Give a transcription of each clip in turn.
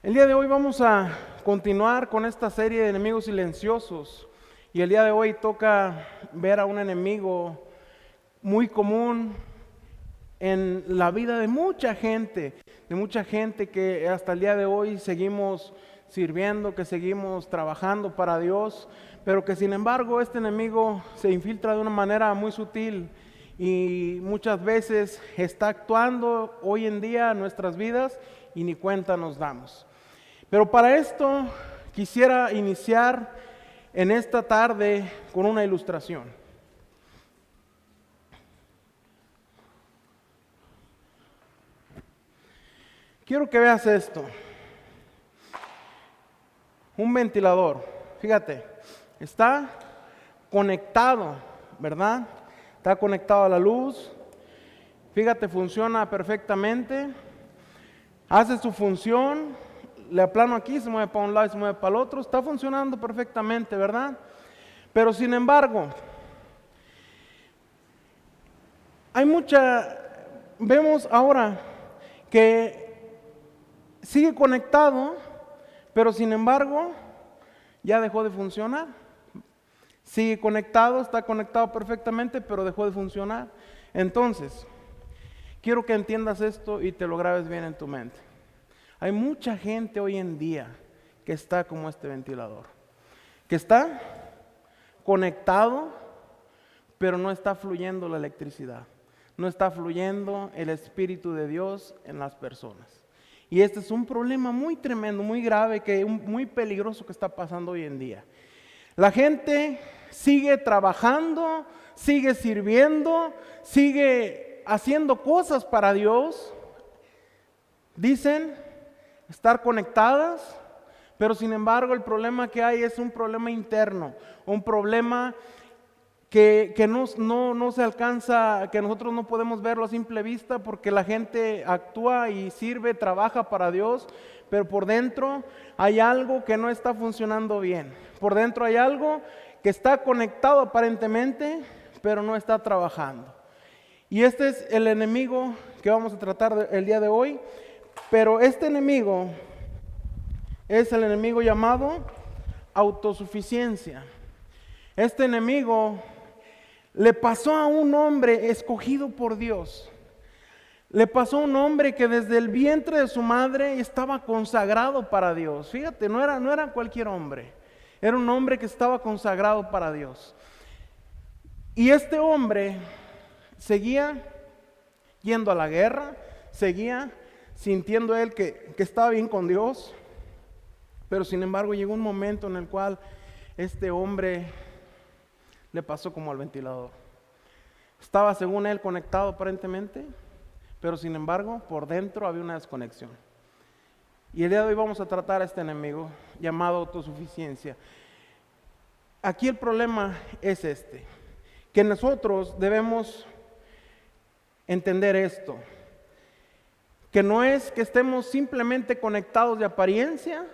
El día de hoy vamos a continuar con esta serie de enemigos silenciosos y el día de hoy toca ver a un enemigo muy común en la vida de mucha gente que hasta el día de hoy seguimos sirviendo, que seguimos trabajando para Dios, pero que sin embargo este enemigo se infiltra de una manera muy sutil y muchas veces está actuando hoy en día en nuestras vidas y ni cuenta nos damos. Pero para esto quisiera iniciar en esta tarde con una ilustración. Quiero que veas esto. Un ventilador, fíjate, está conectado, ¿verdad? Está conectado a la luz. Fíjate, funciona perfectamente. Hace su función. Le aplano aquí, se mueve para un lado y se mueve para el otro. Está funcionando perfectamente, ¿verdad? Pero sin embargo, vemos ahora que sigue conectado, pero sin embargo, ya dejó de funcionar. Sigue conectado, está conectado perfectamente, pero dejó de funcionar. Entonces, quiero que entiendas esto y te lo grabes bien en tu mente. Hay mucha gente hoy en día que está como este ventilador, que está conectado, pero no está fluyendo la electricidad, no está fluyendo el Espíritu de Dios en las personas. Y este es un problema muy tremendo, muy grave, muy peligroso que está pasando hoy en día. La gente sigue trabajando, sigue sirviendo, sigue haciendo cosas para Dios. Dicen estar conectadas, pero sin embargo el problema que hay es un problema interno, un problema que no se alcanza, que nosotros no podemos verlo a simple vista porque la gente actúa y sirve, trabaja para Dios, pero por dentro hay algo que no está funcionando bien. Por dentro hay algo que está conectado aparentemente, pero no está trabajando. Y este es el enemigo que vamos a tratar el día de hoy. Pero este enemigo es el enemigo llamado autosuficiencia. Este enemigo le pasó a un hombre escogido por Dios. Le pasó a un hombre que desde el vientre de su madre estaba consagrado para Dios. Fíjate, no era cualquier hombre. Era un hombre que estaba consagrado para Dios. Y este hombre seguía yendo a la guerra, seguía sintiendo él que estaba bien con Dios, pero sin embargo llegó un momento en el cual este hombre le pasó como al ventilador. Estaba según él conectado aparentemente, pero sin embargo por dentro había una desconexión. Y el día de hoy vamos a tratar a este enemigo llamado autosuficiencia. Aquí el problema es que nosotros debemos entender esto. Que no es que estemos simplemente conectados de apariencia,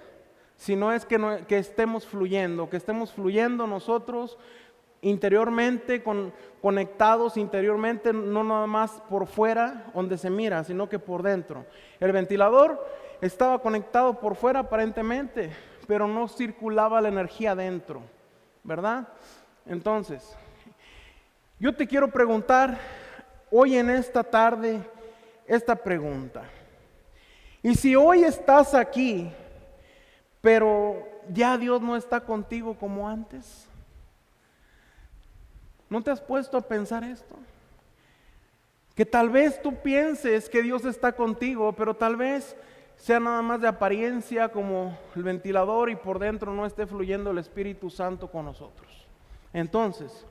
sino es que estemos fluyendo nosotros interiormente, conectados interiormente, no nada más por fuera donde se mira, sino que por dentro. El ventilador estaba conectado por fuera aparentemente, pero no circulaba la energía dentro, ¿verdad? Entonces, yo te quiero preguntar hoy en esta tarde esta pregunta. Y si hoy estás aquí, pero ya Dios no está contigo como antes, ¿no te has puesto a pensar esto? Que tal vez tú pienses que Dios está contigo, pero tal vez sea nada más de apariencia como el ventilador y por dentro no esté fluyendo el Espíritu Santo con nosotros. Entonces,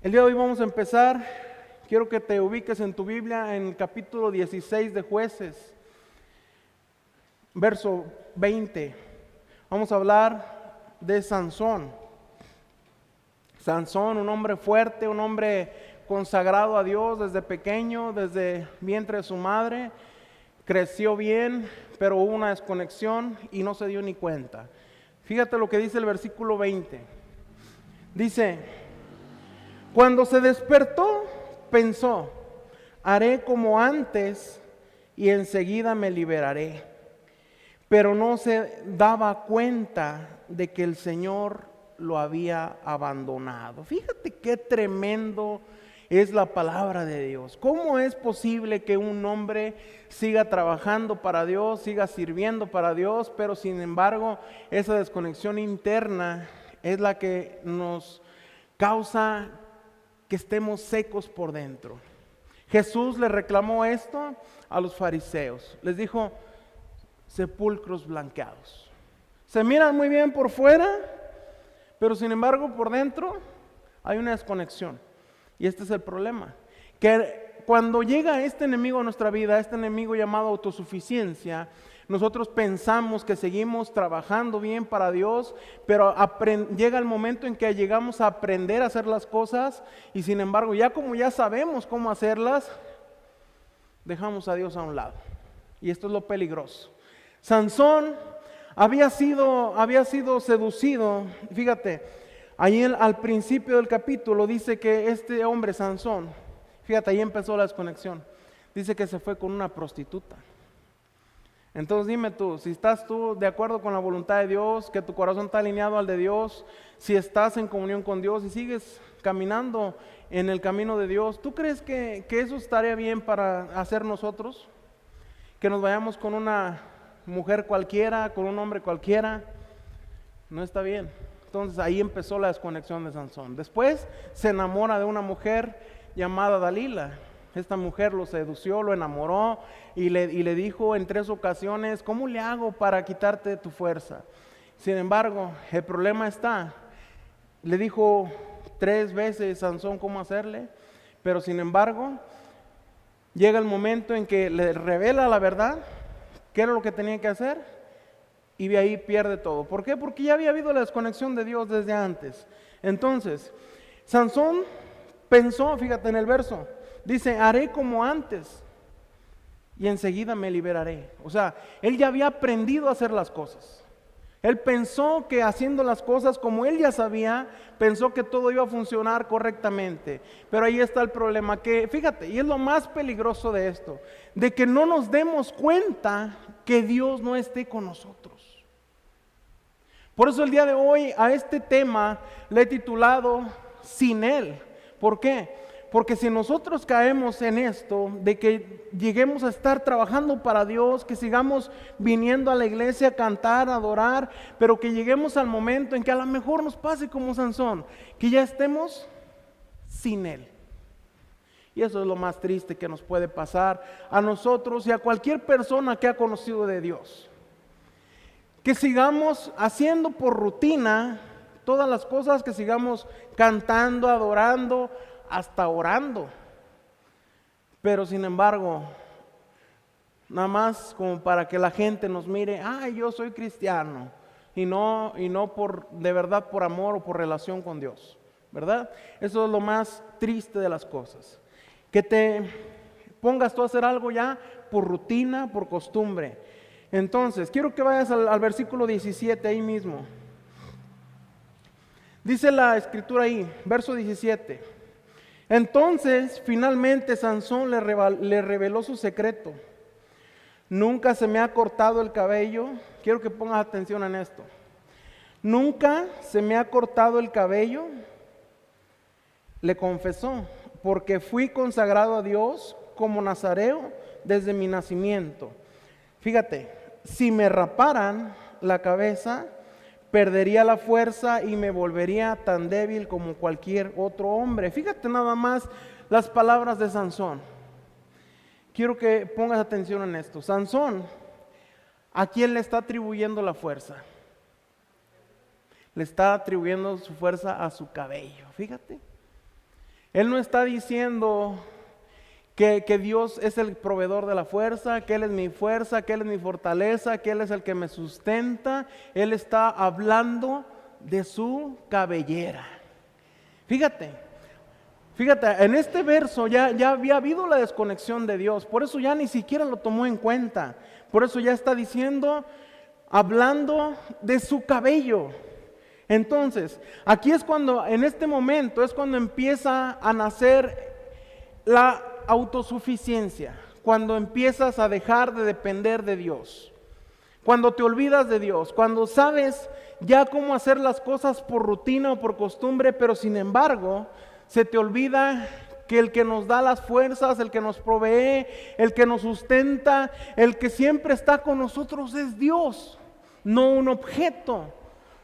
el día de hoy vamos a empezar. Quiero que te ubiques en tu Biblia en el capítulo 16 de Jueces, verso 20. Vamos a hablar de Sansón. Sansón, un hombre fuerte, un hombre consagrado a Dios desde pequeño, desde el vientre de su madre. Creció bien, pero hubo una desconexión y no se dio ni cuenta. Fíjate lo que dice el versículo 20. Dice, cuando se despertó, pensó, haré como antes y enseguida me liberaré. pero no se daba cuenta de que el Señor lo había abandonado. Fíjate qué tremendo es la palabra de Dios. ¿Cómo es posible que un hombre siga trabajando para Dios, siga sirviendo para Dios, pero sin embargo esa desconexión interna es la que nos causa que estemos secos por dentro? Jesús le reclamó esto a los fariseos. Les dijo: sepulcros blanqueados. Se miran muy bien por fuera, pero sin embargo por dentro hay una desconexión. Y este es el problema, que cuando llega este enemigo a nuestra vida, este enemigo llamado autosuficiencia, nosotros pensamos que seguimos trabajando bien para Dios, pero llega el momento en que llegamos a aprender a hacer las cosas y sin embargo como ya sabemos cómo hacerlas, dejamos a Dios a un lado. Y esto es lo peligroso. Sansón había sido seducido. Fíjate, ahí al principio del capítulo dice que este hombre Sansón, fíjate, ahí empezó la desconexión. Dice que se fue con una prostituta. Entonces dime tú, si estás tú de acuerdo con la voluntad de Dios, que tu corazón está alineado al de Dios, si estás en comunión con Dios y sigues caminando en el camino de Dios, ¿tú crees que eso estaría bien para hacer nosotros? Que nos vayamos con una mujer cualquiera, con un hombre cualquiera, no está bien. Entonces ahí empezó la desconexión de Sansón. Después se enamora de una mujer llamada Dalila. Esta mujer lo sedució, lo enamoró y le dijo en 3 ocasiones: ¿cómo le hago para quitarte tu fuerza? Sin embargo, el problema está, le dijo 3 veces Sansón cómo hacerle, pero sin embargo, llega el momento en que le revela la verdad, qué era lo que tenía que hacer, y de ahí pierde todo. ¿Por qué? Porque ya había habido la desconexión de Dios desde antes. Entonces, Sansón pensó, fíjate en el verso, dice: haré como antes y enseguida me liberaré. O sea, él ya había aprendido a hacer las cosas. Él pensó que haciendo las cosas como él ya sabía, pensó que todo iba a funcionar correctamente. Pero ahí está el problema, que fíjate, y es lo más peligroso de esto, de que no nos demos cuenta que Dios no esté con nosotros. Por eso el día de hoy a este tema le he titulado Sin Él. ¿Por qué? Porque si nosotros caemos en esto, de que lleguemos a estar trabajando para Dios, que sigamos viniendo a la iglesia a cantar, a adorar, pero que lleguemos al momento en que a lo mejor nos pase como Sansón, que ya estemos sin Él. Y eso es lo más triste que nos puede pasar a nosotros y a cualquier persona que ha conocido de Dios. Que sigamos haciendo por rutina todas las cosas, que sigamos cantando, adorando, hasta orando, pero sin embargo, nada más como para que la gente nos mire: yo soy cristiano, y no por de verdad por amor o por relación con Dios, ¿verdad? Eso es lo más triste de las cosas, que te pongas tú a hacer algo ya por rutina, por costumbre. Entonces, quiero que vayas al versículo 17 ahí mismo. Dice la escritura ahí, verso 17: entonces, finalmente Sansón le reveló su secreto. Nunca se me ha cortado el cabello. Quiero que pongas atención en esto. Nunca se me ha cortado el cabello, le confesó, porque fui consagrado a Dios como nazareo desde mi nacimiento. Fíjate, si me raparan la cabeza, perdería la fuerza y me volvería tan débil como cualquier otro hombre. Fíjate nada más las palabras de Sansón. Quiero que pongas atención en esto. Sansón, ¿a quién le está atribuyendo la fuerza? Le está atribuyendo su fuerza a su cabello. Fíjate. Él no está diciendo que Dios es el proveedor de la fuerza, que Él es mi fuerza, que Él es mi fortaleza, que Él es el que me sustenta. Él está hablando de su cabellera. Fíjate, en este verso ya había habido la desconexión de Dios, por eso ya ni siquiera lo tomó en cuenta. Por eso ya está diciendo, hablando de su cabello. Entonces, aquí es cuando, en este momento, es cuando empieza a nacer la autosuficiencia, cuando empiezas a dejar de depender de Dios. Cuando te olvidas de Dios, cuando sabes ya cómo hacer las cosas por rutina o por costumbre, pero sin embargo se te olvida que el que nos da las fuerzas, el que nos provee, el que nos sustenta, el que siempre está con nosotros es Dios, no un objeto.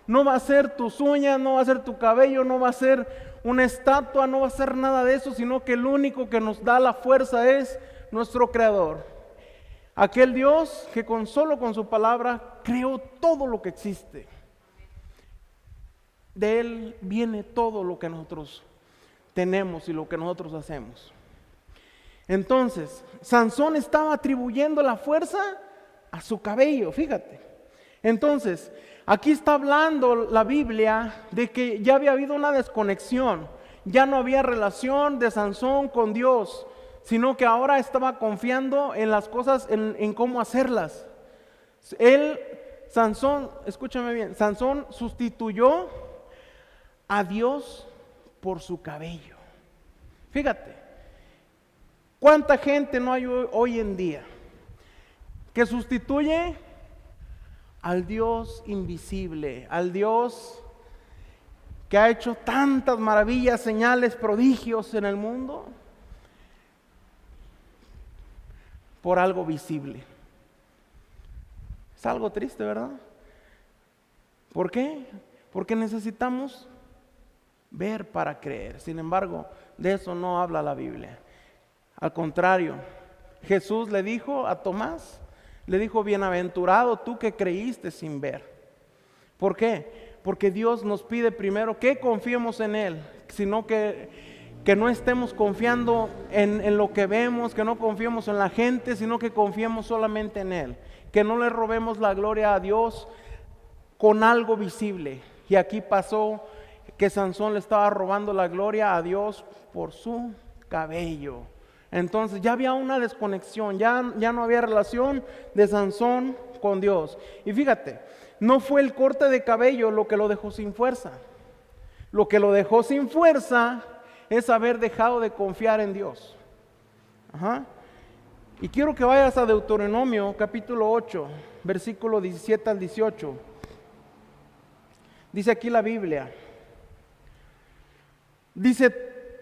No va a ser tus uñas, no va a ser tu cabello, no va a ser una estatua, no va a ser nada de eso, sino que el único que nos da la fuerza es nuestro Creador. Aquel Dios que solo con su palabra creó todo lo que existe. De Él viene todo lo que nosotros tenemos y lo que nosotros hacemos. Entonces, Sansón estaba atribuyendo la fuerza a su cabello, fíjate. Entonces, aquí está hablando la Biblia de que ya había habido una desconexión, ya no había relación de Sansón con Dios, sino que ahora estaba confiando en las cosas, en cómo hacerlas. Sansón, escúchame bien, Sansón sustituyó a Dios por su cabello. Fíjate, ¿cuánta gente no hay hoy en día que sustituye al Dios invisible, al Dios que ha hecho tantas maravillas, señales, prodigios en el mundo, por algo visible? Es algo triste, ¿verdad? ¿Por qué? Porque necesitamos ver para creer. Sin embargo, de eso no habla la Biblia. Al contrario, Jesús le dijo a Tomás, le dijo: bienaventurado tú que creíste sin ver. ¿Por qué? Porque Dios nos pide primero que confiemos en Él, sino que no estemos confiando en lo que vemos, que no confiemos en la gente, sino que confiemos solamente en Él. Que no le robemos la gloria a Dios con algo visible. Y aquí pasó que Sansón le estaba robando la gloria a Dios por su cabello. Entonces ya había una desconexión, ya no había relación de Sansón con Dios. Y fíjate, no fue el corte de cabello lo que lo dejó sin fuerza. Lo que lo dejó sin fuerza es haber dejado de confiar en Dios. Y quiero que vayas a Deuteronomio capítulo 8, versículo 17 al 18. Dice aquí la Biblia. Dice: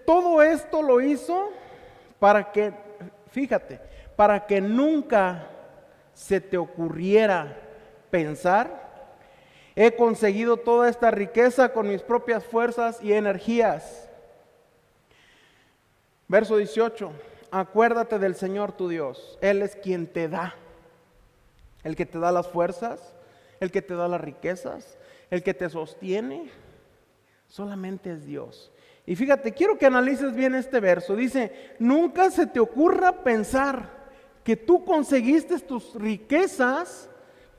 todo esto lo hizo para que, fíjate, para que nunca se te ocurriera pensar: he conseguido toda esta riqueza con mis propias fuerzas y energías. Verso 18: acuérdate del Señor tu Dios, Él es quien te da, el que te da las fuerzas, el que te da las riquezas, el que te sostiene, solamente es Dios. Y fíjate, quiero que analices bien este verso. Dice: nunca se te ocurra pensar que tú conseguiste tus riquezas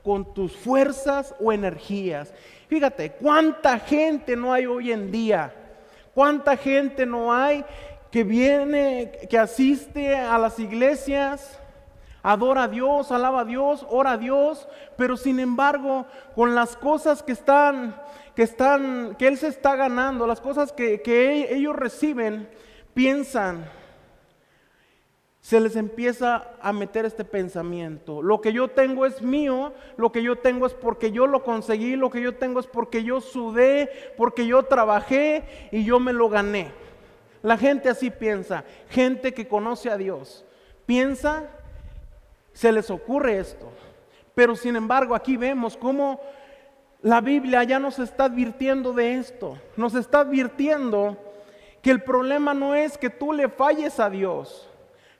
con tus fuerzas o energías. Fíjate, cuánta gente no hay hoy en día, cuánta gente no hay que viene, que asiste a las iglesias, adora a Dios, alaba a Dios, ora a Dios, pero sin embargo, con las cosas que Él se está ganando, las cosas que ellos reciben, piensan, se les empieza a meter este pensamiento: lo que yo tengo es mío, lo que yo tengo es porque yo lo conseguí, lo que yo tengo es porque yo sudé, porque yo trabajé y yo me lo gané. La gente así piensa, gente que conoce a Dios, piensa, se les ocurre esto. Pero sin embargo, aquí vemos cómo la Biblia ya nos está advirtiendo de esto. Nos está advirtiendo que el problema no es que tú le falles a Dios.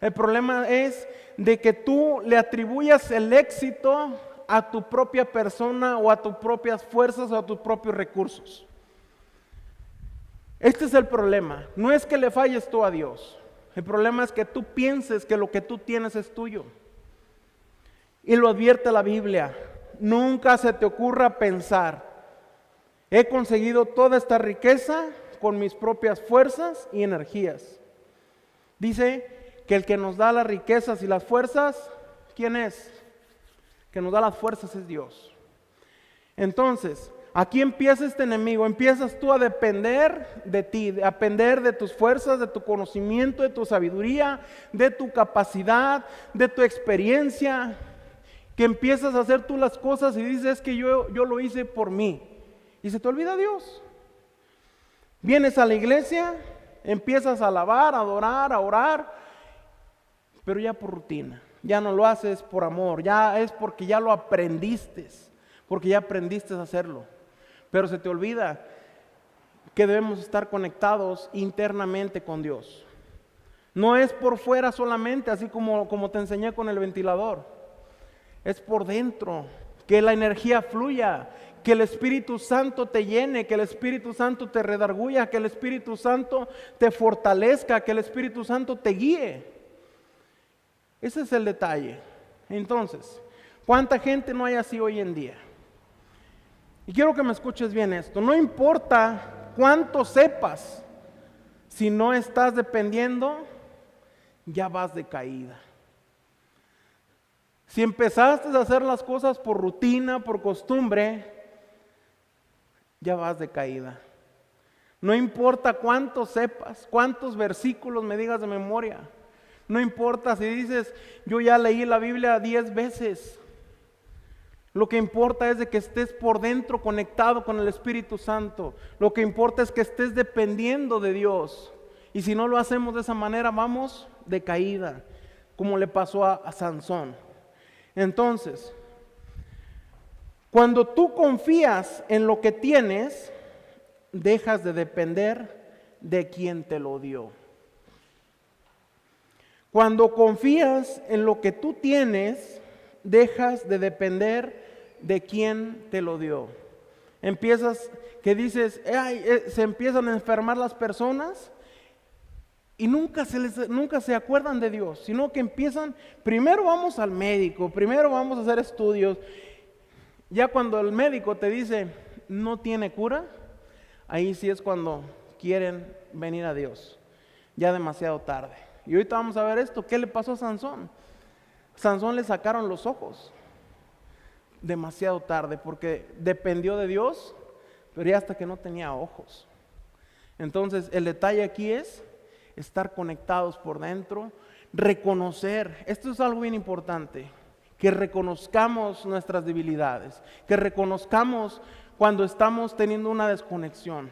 El problema es de que tú le atribuyas el éxito a tu propia persona o a tus propias fuerzas o a tus propios recursos. Este es el problema. No es que le falles tú a Dios. El problema es que tú pienses que lo que tú tienes es tuyo. Y lo advierte la Biblia: nunca se te ocurra pensar: he conseguido toda esta riqueza con mis propias fuerzas y energías. Dice que el que nos da las riquezas y las fuerzas, ¿quién es? Que nos da las fuerzas es Dios. Entonces, aquí empieza este enemigo, empiezas tú a depender de ti, a depender de tus fuerzas, de tu conocimiento, de tu sabiduría, de tu capacidad, de tu experiencia. que empiezas a hacer tú las cosas y dices, es que yo lo hice por mí. Y se te olvida Dios. Vienes a la iglesia, empiezas a alabar, a adorar, a orar, pero ya por rutina. Ya no lo haces por amor, ya es porque ya lo aprendiste, porque ya aprendiste a hacerlo. Pero se te olvida que debemos estar conectados internamente con Dios. No es por fuera solamente, así como te enseñé con el ventilador. Es por dentro, que la energía fluya, que el Espíritu Santo te llene, que el Espíritu Santo te redarguya, que el Espíritu Santo te fortalezca, que el Espíritu Santo te guíe. Ese es el detalle. Entonces, ¿cuánta gente no hay así hoy en día? Y quiero que me escuches bien esto. No importa cuánto sepas, si no estás dependiendo, ya vas de caída. Si empezaste a hacer las cosas por rutina, por costumbre, ya vas de caída. No importa cuánto sepas, cuántos versículos me digas de memoria. No importa si dices, yo ya leí la Biblia 10 veces. Lo que importa es de que estés por dentro conectado con el Espíritu Santo. Lo que importa es que estés dependiendo de Dios. Y si no lo hacemos de esa manera, vamos de caída, como le pasó a Sansón. Entonces, cuando tú confías en lo que tienes, dejas de depender de quien te lo dio. Cuando confías en lo que tú tienes, dejas de depender de quien te lo dio. Empiezas, que dices, se empiezan a enfermar las personas y nunca se acuerdan de Dios, sino que empiezan, primero vamos al médico, primero vamos a hacer estudios. Ya cuando el médico te dice, no tiene cura, ahí sí es cuando quieren venir a Dios, ya demasiado tarde. Y ahorita vamos a ver esto, ¿qué le pasó a Sansón? Sansón le sacaron los ojos, demasiado tarde, porque dependió de Dios, pero ya hasta que no tenía ojos. Entonces el detalle aquí es estar conectados por dentro, reconocer, esto es algo bien importante, que reconozcamos nuestras debilidades, que reconozcamos cuando estamos teniendo una desconexión,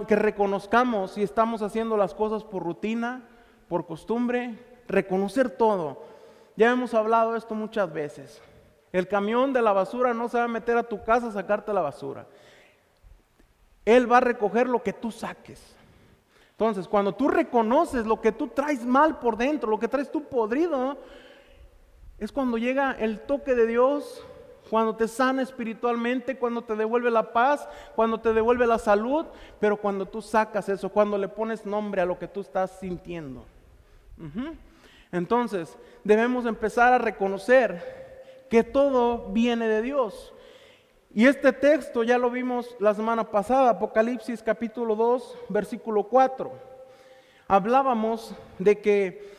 que reconozcamos si estamos haciendo las cosas por rutina, por costumbre, reconocer todo. Ya hemos hablado de esto muchas veces. El camión de la basura no se va a meter a tu casa a sacarte la basura. Él va a recoger lo que tú saques. Entonces, cuando tú reconoces lo que tú traes mal por dentro, lo que traes tú podrido, es cuando llega el toque de Dios, cuando te sana espiritualmente, cuando te devuelve la paz, cuando te devuelve la salud, pero cuando tú sacas eso, cuando le pones nombre a lo que tú estás sintiendo. Entonces, debemos empezar a reconocer que todo viene de Dios. Y este texto ya lo vimos la semana pasada, Apocalipsis capítulo 2, versículo 4. Hablábamos de que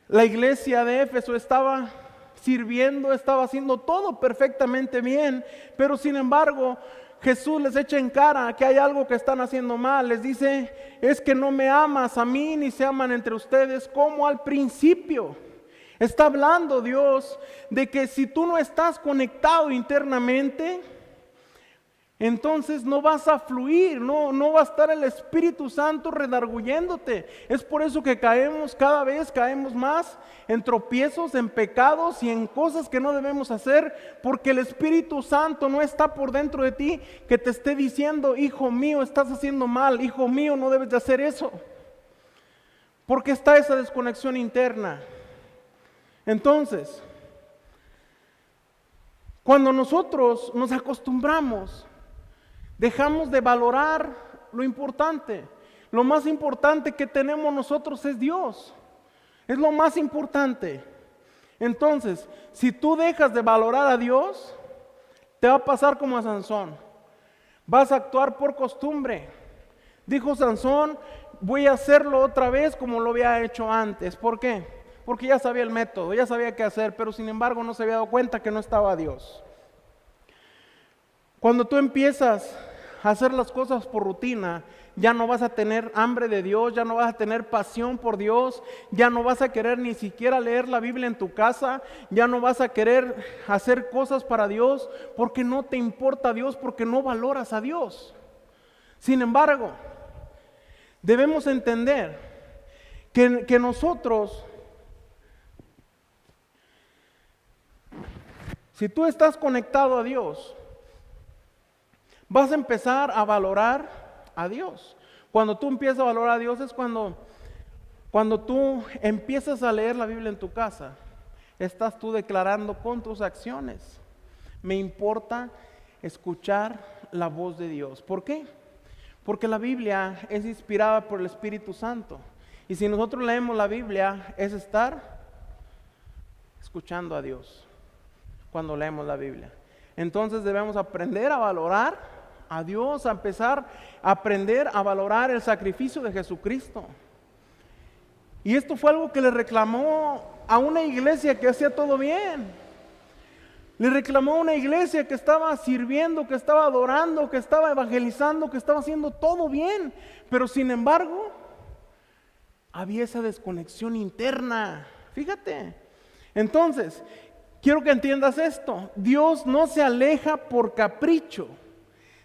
la iglesia de Éfeso estaba sirviendo, estaba haciendo todo perfectamente bien, pero sin embargo Jesús les echa en cara que hay algo que están haciendo mal. Les dice, es que no me amas a mí ni se aman entre ustedes como al principio. Está hablando Dios de que si tú no estás conectado internamente, entonces no vas a fluir, no va a estar el Espíritu Santo redarguyéndote. Es por eso que cada vez caemos más en tropiezos, en pecados y en cosas que no debemos hacer, porque el Espíritu Santo no está por dentro de ti que te esté diciendo, hijo mío, estás haciendo mal, hijo mío, no debes de hacer eso. Porque está esa desconexión interna. Entonces, cuando nosotros nos acostumbramos, dejamos de valorar lo importante. Lo más importante que tenemos nosotros es Dios. Es lo más importante. Entonces, si tú dejas de valorar a Dios, te va a pasar como a Sansón. Vas a actuar por costumbre. Dijo Sansón, voy a hacerlo otra vez como lo había hecho antes. ¿Por qué? Porque ya sabía el método, ya sabía qué hacer, pero sin embargo no se había dado cuenta que no estaba Dios. Cuando tú empiezas a hacer las cosas por rutina, ya no vas a tener hambre de Dios, ya no vas a tener pasión por Dios, ya no vas a querer ni siquiera leer la Biblia en tu casa, ya no vas a querer hacer cosas para Dios porque no te importa Dios, porque no valoras a Dios. Sin embargo, debemos entender que nosotros, si tú estás conectado a Dios, vas a empezar a valorar a Dios. Cuando tú empiezas a valorar a Dios es cuando tú empiezas a leer la Biblia en tu casa. Estás tú declarando con tus acciones: me importa escuchar la voz de Dios. ¿Por qué? Porque la Biblia es inspirada por el Espíritu Santo. Y si nosotros leemos la Biblia, es estar escuchando a Dios cuando leemos la Biblia. Entonces debemos aprender a valorar a Dios, a empezar a aprender a valorar el sacrificio de Jesucristo. Y esto fue algo que le reclamó a una iglesia que hacía todo bien. Le reclamó a una iglesia que estaba sirviendo, que estaba adorando, que estaba evangelizando, que estaba haciendo todo bien. Pero sin embargo, había esa desconexión interna. Fíjate. Entonces, quiero que entiendas esto. Dios no se aleja por capricho.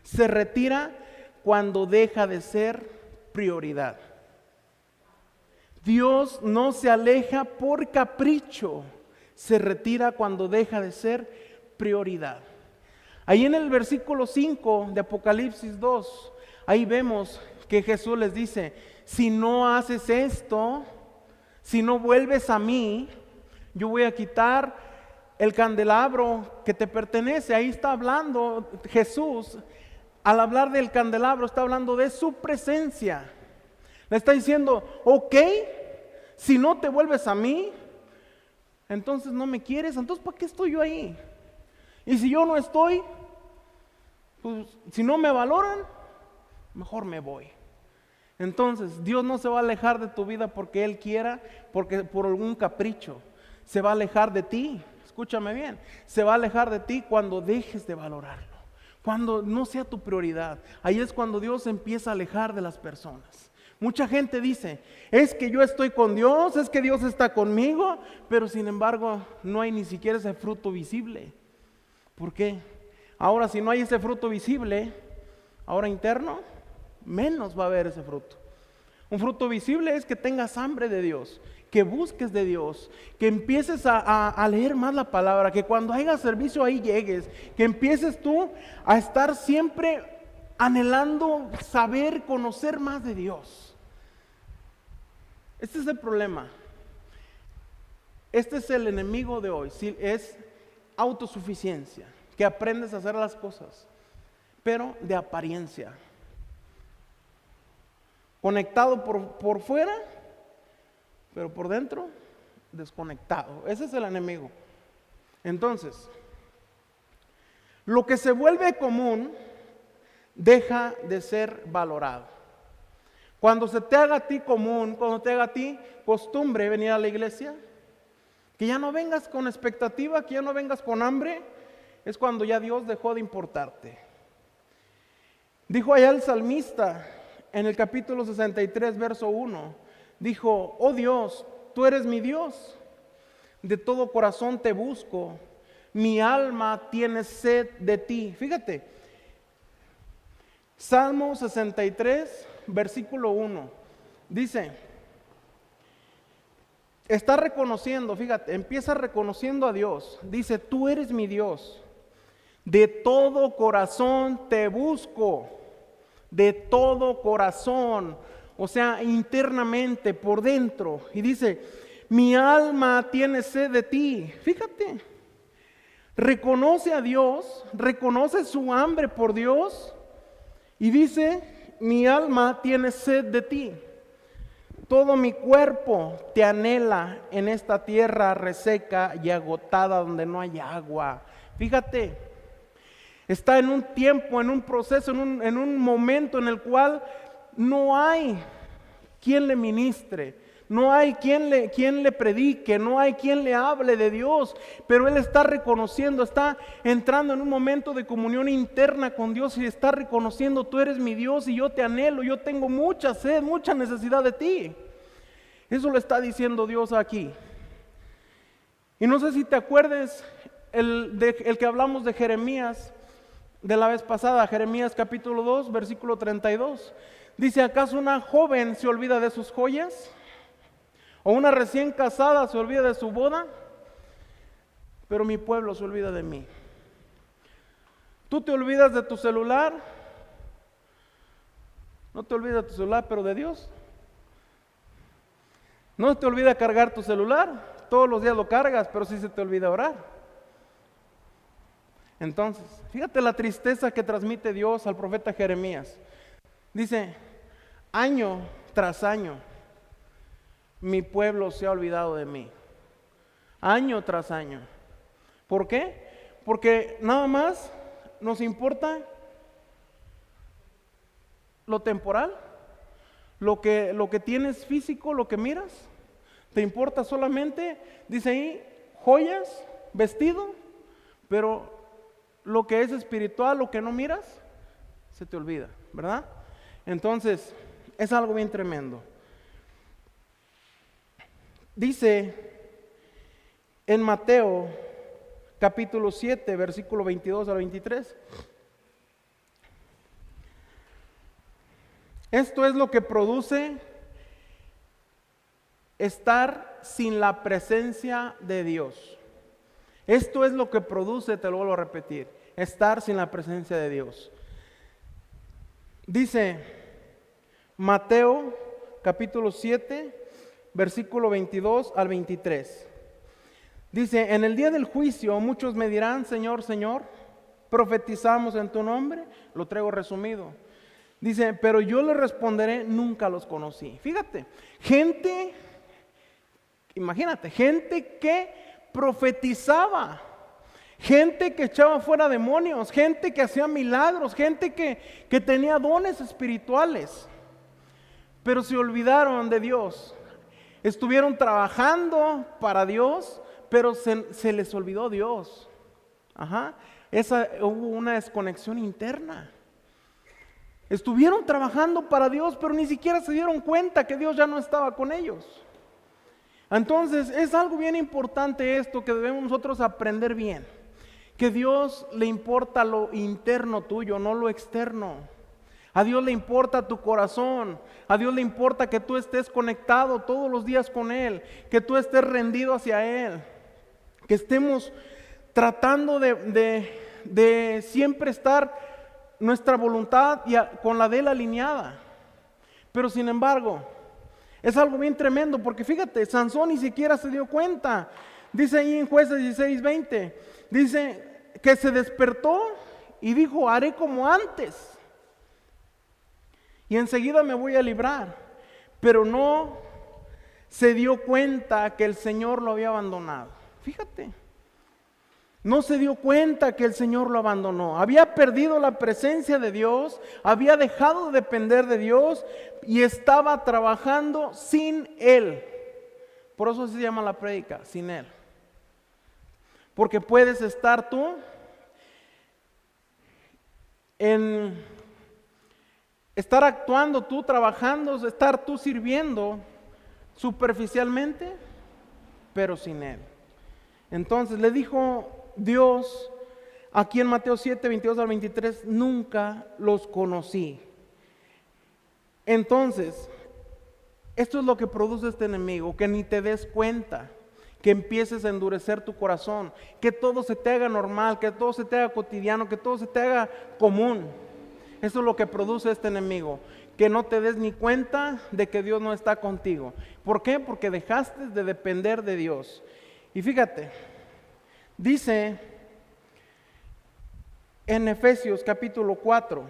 Se retira cuando deja de ser prioridad. Dios no se aleja por capricho. Se retira cuando deja de ser prioridad. Ahí en el versículo 5 de Apocalipsis 2, ahí vemos que Jesús les dice: si no haces esto, si no vuelves a mí, yo voy a quitar el candelabro que te pertenece. Ahí está hablando Jesús. Al hablar del candelabro está hablando de su presencia. Le está diciendo: ok, si no te vuelves a mí, entonces no me quieres, entonces ¿para qué estoy yo ahí? Y si yo no estoy, pues si no me valoran, mejor me voy. Entonces Dios no se va a alejar de tu vida porque Él quiera, porque por algún capricho. Se va a alejar de ti, escúchame bien, se va a alejar de ti cuando dejes de valorarlo, cuando no sea tu prioridad. Ahí es cuando Dios se empieza a alejar de las personas. Mucha gente dice: es que yo estoy con Dios, es que Dios está conmigo, pero sin embargo no hay ni siquiera ese fruto visible. ¿Por qué? Ahora, si no hay ese fruto visible, ahora interno, menos va a haber ese fruto. Un fruto visible es que tengas hambre de Dios, que busques de Dios, que empieces a leer más la palabra, que cuando haya servicio ahí llegues, que empieces tú a estar siempre anhelando saber, conocer más de Dios. Este es el problema. Este es el enemigo de hoy. Sí, es autosuficiencia, que aprendes a hacer las cosas, pero de apariencia. Conectado por fuera, pero por dentro desconectado. Ese es el enemigo. Entonces, lo que se vuelve común deja de ser valorado. Cuando se te haga a ti común, cuando te haga a ti costumbre venir a la iglesia, que ya no vengas con expectativa, que ya no vengas con hambre, es cuando ya Dios dejó de importarte. Dijo allá el salmista en el capítulo 63, verso 1, dijo: oh Dios, tú eres mi Dios, de todo corazón te busco, mi alma tiene sed de ti. Fíjate, Salmo 63, versículo 1, dice, está reconociendo, fíjate, empieza reconociendo a Dios. Dice: tú eres mi Dios, de todo corazón te busco, de todo corazón, o sea, internamente, por dentro. Y dice: mi alma tiene sed de ti. Fíjate, reconoce a Dios, reconoce su hambre por Dios y dice: mi alma tiene sed de ti. Todo mi cuerpo te anhela en esta tierra reseca y agotada donde no hay agua. Fíjate, está en un tiempo, en un proceso, en un momento en el cual no hay quien le ministre, No hay quien le predique, no hay quien le hable de Dios, pero él está reconociendo, está entrando en un momento de comunión interna con Dios y está reconociendo: tú eres mi Dios y yo te anhelo, yo tengo mucha sed, mucha necesidad de ti. Eso lo está diciendo Dios aquí. Y no sé si te acuerdes el que hablamos de Jeremías de la vez pasada, Jeremías capítulo 2, versículo 32. Dice: ¿acaso una joven se olvida de sus joyas? ¿O una recién casada se olvida de su boda? Pero mi pueblo se olvida de mí. ¿Tú te olvidas de tu celular? No te olvidas de tu celular, pero de Dios. No te olvida cargar tu celular. Todos los días lo cargas, pero sí se te olvida orar. Entonces, fíjate la tristeza que transmite Dios al profeta Jeremías. Dice: año tras año, mi pueblo se ha olvidado de mí. Año tras año. ¿Por qué? Porque nada más nos importa lo temporal, lo que tienes físico, lo que miras. Te importa solamente, dice ahí, joyas, vestido, pero lo que es espiritual, lo que no miras, se te olvida, ¿verdad? Entonces, es algo bien tremendo. Dice en Mateo capítulo 7, versículo 22 al 23. Esto es lo que produce estar sin la presencia de Dios. Esto es lo que produce, te lo vuelvo a repetir, estar sin la presencia de Dios. Dice Mateo capítulo 7, versículo 22 al 23. Dice: en el día del juicio muchos me dirán: Señor, Señor, profetizamos en tu nombre. Lo traigo resumido. Dice: pero yo le responderé: nunca los conocí. Fíjate, gente, imagínate, gente que profetizaba, gente que echaba fuera demonios, gente que hacía milagros, gente que tenía dones espirituales, pero se olvidaron de Dios. Estuvieron trabajando para Dios, pero se les olvidó Dios. Hubo una desconexión interna. Estuvieron trabajando para Dios, pero ni siquiera se dieron cuenta que Dios ya no estaba con ellos. Entonces, es algo bien importante esto que debemos nosotros aprender bien. Que Dios le importa lo interno tuyo, no lo externo. A Dios le importa tu corazón. A Dios le importa que tú estés conectado todos los días con Él, que tú estés rendido hacia Él, que estemos tratando de siempre estar nuestra voluntad con la de Él alineada. Pero sin embargo, es algo bien tremendo, porque fíjate, Sansón ni siquiera se dio cuenta. Dice ahí en Jueces 16:20, dice que se despertó y dijo: haré como antes, y enseguida me voy a librar. Pero no se dio cuenta que el Señor lo había abandonado. Fíjate, no se dio cuenta que el Señor lo abandonó. Había perdido la presencia de Dios, había dejado de depender de Dios y estaba trabajando sin Él. Por eso se llama la prédica, sin Él. Porque puedes estar tú estar actuando tú, trabajando, estar tú sirviendo superficialmente, pero sin Él. Entonces le dijo Dios aquí en Mateo 7, 22 al 23: nunca los conocí. Entonces, esto es lo que produce este enemigo, que ni te des cuenta, que empieces a endurecer tu corazón, que todo se te haga normal, que todo se te haga cotidiano, que todo se te haga común. Eso es lo que produce este enemigo, que no te des ni cuenta de que Dios no está contigo. ¿Por qué? Porque dejaste de depender de Dios. Y fíjate, dice en Efesios capítulo 4,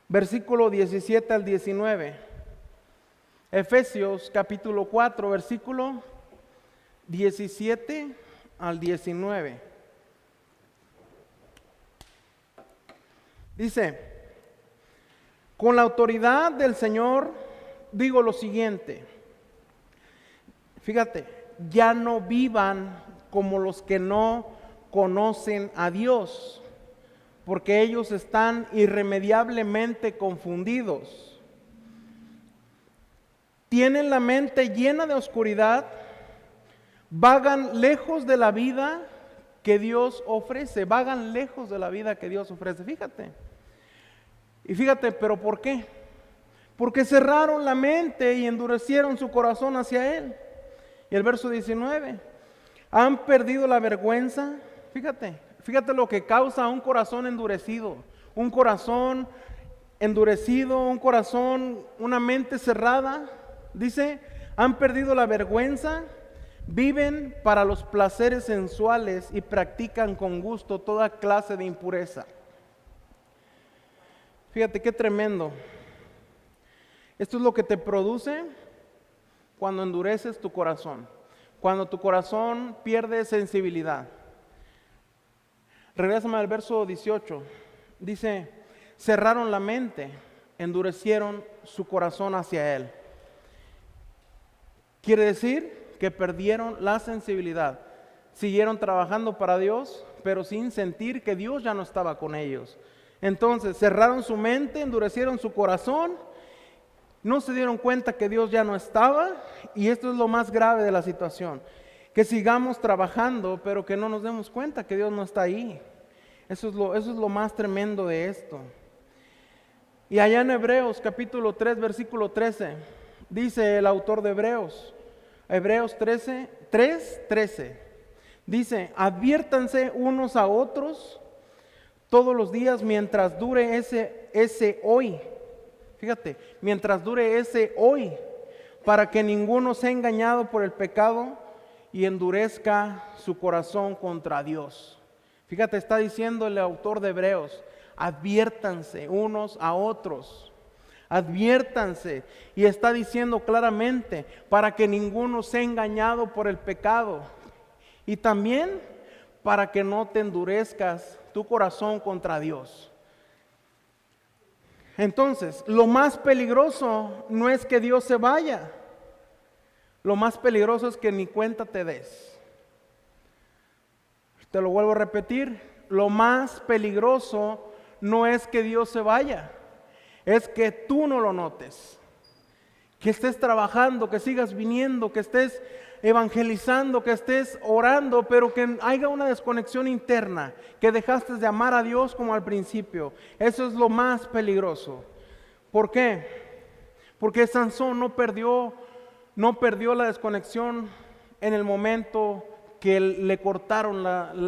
versículo 17 al 19. Efesios capítulo 4, versículo 17 al 19. Dice: con la autoridad del Señor digo lo siguiente, fíjate, ya no vivan como los que no conocen a Dios, porque ellos están irremediablemente confundidos. Tienen la mente llena de oscuridad, vagan lejos de la vida que Dios ofrece, vagan lejos de la vida que Dios ofrece, fíjate. Y fíjate, ¿pero por qué? Porque cerraron la mente y endurecieron su corazón hacia Él. Y el verso 19, han perdido la vergüenza, fíjate lo que causa un corazón endurecido, un corazón una mente cerrada. Dice, han perdido la vergüenza, viven para los placeres sensuales y practican con gusto toda clase de impureza. Fíjate qué tremendo. Esto es lo que te produce cuando endureces tu corazón, cuando tu corazón pierde sensibilidad. Regrésame al verso 18. Dice, cerraron la mente, endurecieron su corazón hacia Él. Quiere decir que perdieron la sensibilidad. Siguieron trabajando para Dios, pero sin sentir que Dios ya no estaba con ellos. Entonces, cerraron su mente, endurecieron su corazón, no se dieron cuenta que Dios ya no estaba, y esto es lo más grave de la situación. Que sigamos trabajando, pero que no nos demos cuenta que Dios no está ahí. Eso es lo más tremendo de esto. Y allá en Hebreos capítulo 3, versículo 13, dice el autor de Hebreos 3:13, dice, adviértanse unos a otros todos los días mientras dure ese hoy. Fíjate, mientras dure ese hoy, para que ninguno sea engañado por el pecado y endurezca su corazón contra Dios. Fíjate, está diciendo el autor de Hebreos, adviértanse unos a otros, adviértanse, y está diciendo claramente, para que ninguno sea engañado por el pecado, y también para que no te endurezcas tu corazón contra Dios. Entonces, lo más peligroso no es que Dios se vaya, lo más peligroso es que ni cuenta te des. Te lo vuelvo a repetir, lo más peligroso no es que Dios se vaya, es que tú no lo notes, que estés trabajando, que sigas viniendo, que estés evangelizando, que estés orando, pero que haya una desconexión interna, que dejaste de amar a Dios como al principio. Eso es lo más peligroso. ¿Por qué? Porque Sansón no perdió la desconexión en el momento que le cortaron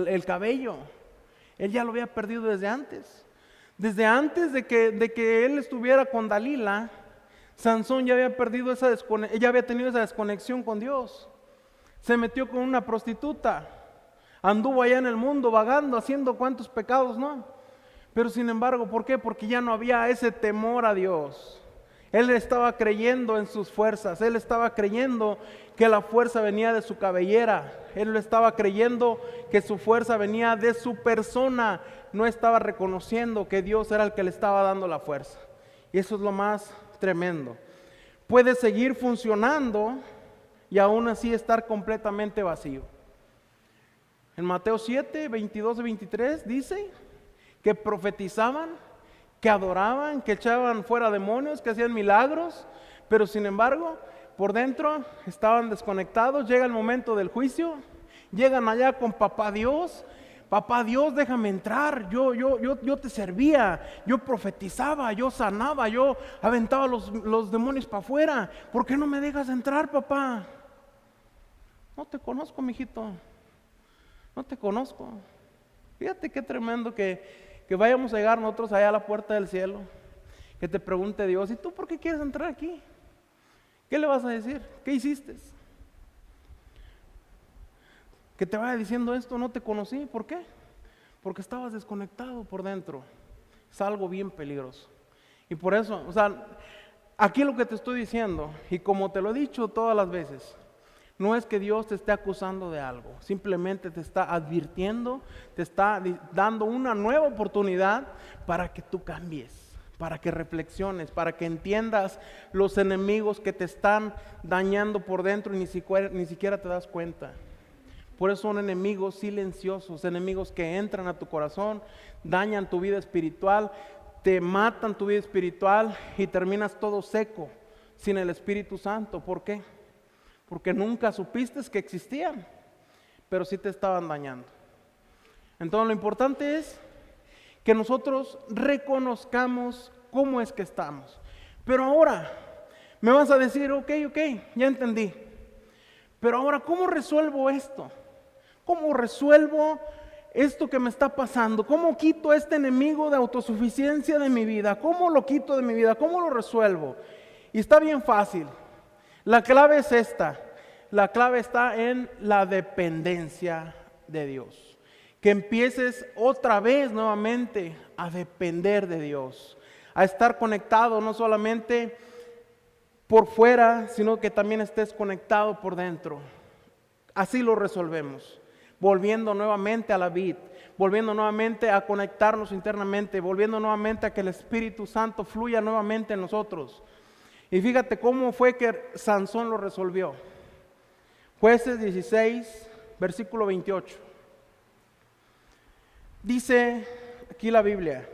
el cabello. Él ya lo había perdido desde antes. Desde antes de que él estuviera con Dalila, Sansón ya había tenido esa desconexión con Dios. Se metió con una prostituta, anduvo allá en el mundo vagando, haciendo cuantos pecados, ¿no? Pero sin embargo, ¿por qué? Porque ya no había ese temor a Dios. Él estaba creyendo en sus fuerzas, él estaba creyendo que la fuerza venía de su cabellera, él estaba creyendo que su fuerza venía de su persona, no estaba reconociendo que Dios era el que le estaba dando la fuerza. Y eso es lo más tremendo. Puede seguir funcionando y aún así estar completamente vacío. En Mateo 7, 22 y 23 dice que profetizaban, que adoraban, que echaban fuera demonios, que hacían milagros, pero sin embargo, por dentro estaban desconectados. Llega el momento del juicio, llegan allá con papá Dios, déjame entrar, yo te servía, yo profetizaba, yo sanaba, yo aventaba los demonios para afuera, ¿por qué no me dejas entrar, papá? No te conozco, mijito, no te conozco. Fíjate qué tremendo que vayamos a llegar nosotros allá a la puerta del cielo, que te pregunte Dios, ¿y tú por qué quieres entrar aquí? ¿Qué le vas a decir? ¿Qué hiciste? Que te vaya diciendo esto, no te conocí, ¿por qué? Porque estabas desconectado por dentro. Es algo bien peligroso. Y por eso, aquí lo que te estoy diciendo, y como te lo he dicho todas las veces, no es que Dios te esté acusando de algo, simplemente te está advirtiendo, te está dando una nueva oportunidad para que tú cambies, para que reflexiones, para que entiendas los enemigos que te están dañando por dentro y ni siquiera te das cuenta. Por eso son enemigos silenciosos, enemigos que entran a tu corazón, dañan tu vida espiritual, te matan tu vida espiritual y terminas todo seco, sin el Espíritu Santo. ¿Por qué? Porque nunca supiste que existían, pero sí te estaban dañando. Entonces lo importante es que nosotros reconozcamos cómo es que estamos. Pero ahora me vas a decir, ok, ya entendí. Pero ahora, ¿cómo resuelvo esto? ¿Cómo resuelvo esto que me está pasando? ¿Cómo quito este enemigo de autosuficiencia de mi vida? ¿Cómo lo quito de mi vida? ¿Cómo lo resuelvo? Y está bien fácil. La clave es esta. La clave está en la dependencia de Dios. Que empieces otra vez nuevamente a depender de Dios. A estar conectado no solamente por fuera, sino que también estés conectado por dentro. Así lo resolvemos. Volviendo nuevamente a la vid, volviendo nuevamente a conectarnos internamente, volviendo nuevamente a que el Espíritu Santo fluya nuevamente en nosotros. Y fíjate cómo fue que Sansón lo resolvió. Jueces 16, versículo 28. Dice aquí la Biblia,